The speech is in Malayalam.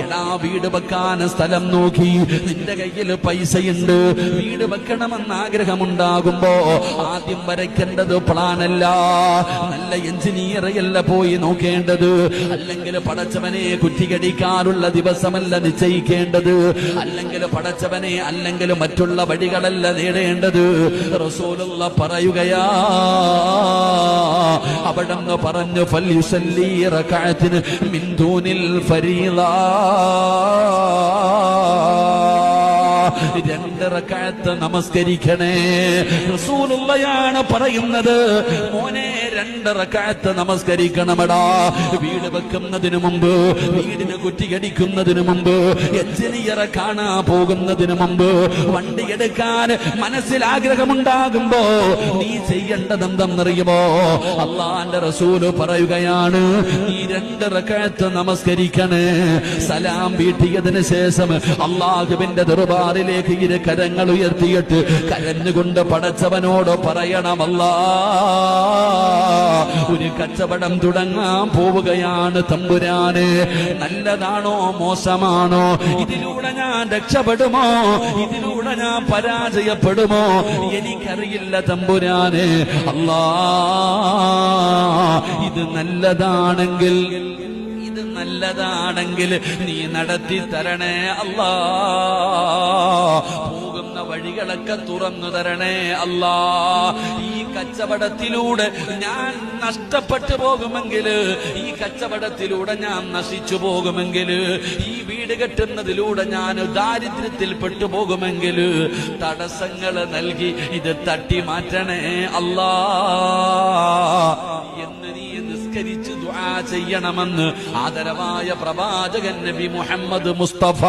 എടാ വീട് വെക്കാൻ സ്ഥലം നോക്കി, നിന്റെ കയ്യിൽ പൈസയുണ്ട്, വീട് വെക്കണമെന്ന് ആഗ്രഹമുണ്ടാകുമ്പോ ആദ്യം വരയ്ക്കേണ്ടത് പ്ലാനല്ല, നല്ല എഞ്ചിനീയറല്ല പോയി നോക്കേണ്ടത്, അല്ലെങ്കിൽ പടച്ചവനെ കുറ്റികടിക്കാനുള്ള ദിവസമല്ല നിശ്ചയിക്കേണ്ടത്, അല്ലെങ്കിൽ പടച്ചവനെ അല്ലെങ്കിൽ മറ്റുള്ള വഴികളല്ല നേടേണ്ടത്. റസൂലുള്ള പറയുകയാ, അവിടങ്ങ് പറഞ്ഞു ഫൽയുസല്ലി റകഅത്തിൻ മിൻ ദൂനിൽ ഫരീള, 2 റകഅത്ത് നമസ്കരിക്കണേ. റസൂലുള്ളയാണ് പറയുന്നത്, മോനെ 2 റകഅത്ത് നമസ്കരിക്കണമെടാ. വീട് വെക്കുന്നതിന് മുമ്പ്, വീടിന് കുറ്റിയടിക്കുന്നതിന് മുമ്പ്, എഞ്ചിനീയറെ കാണാൻ പോകുന്നതിന് മുമ്പ്, വണ്ടി എടുക്കാൻ മനസ്സിൽ ആഗ്രഹമുണ്ടാകുമ്പോ നീ ചെയ്യേണ്ടതെന്തെന്നറിയുമോ? അള്ളാന്റെ റസൂല് പറയുകയാണ്, നീ 2 റകഅത്ത് നമസ്കരിക്കണേ. സലാം വീട്ടിയതിന് ശേഷം അള്ളാഹുവിന്റെ ദർബാറിലേക്ക് ഇരു കരങ്ങൾ ഉയർത്തിയിട്ട് കരഞ്ഞുകൊണ്ട് പടച്ചവനോട് പറയണമല്ലാ, ഒരു കച്ചവടം തുടങ്ങാൻ പോവുകയാണ് തമ്പുരാനെ, നല്ലതാണോ മോശമാണോ, ഇതിലൂടെ ഞാൻ രക്ഷപ്പെടുമോ, ഇതിലൂടെ ഞാൻ പരാജയപ്പെടുമോ, എനിക്കറിയില്ല തമ്പുരാനെ. അല്ലാ, ഇത് നല്ലതാണെങ്കിൽ നീ നടത്തി തരണേ അല്ലാ. പോകുന്ന വഴികളൊക്കെ തുറന്നു തരണേ അല്ലാ. ഈ കച്ചവടത്തിലൂടെ ഞാൻ നഷ്ടപ്പെട്ടു പോകുമെങ്കിൽ, ഈ കച്ചവടത്തിലൂടെ ഞാൻ നശിച്ചു പോകുമെങ്കിൽ, ഈ വീട് കെട്ടുന്നതിലൂടെ ഞാൻ ദാരിദ്ര്യത്തിൽ പെട്ടുപോകുമെങ്കിൽ തടസ്സങ്ങൾ നൽകി ഇത് തട്ടി മാറ്റണേ അല്ലാ എന്ന് നീ നിസ്കരിച്ച് ദുആ ചെയ്യണമെന്ന് ആദരവായ പ്രവാചകൻ നബി മുഹമ്മദ് മുസ്തഫ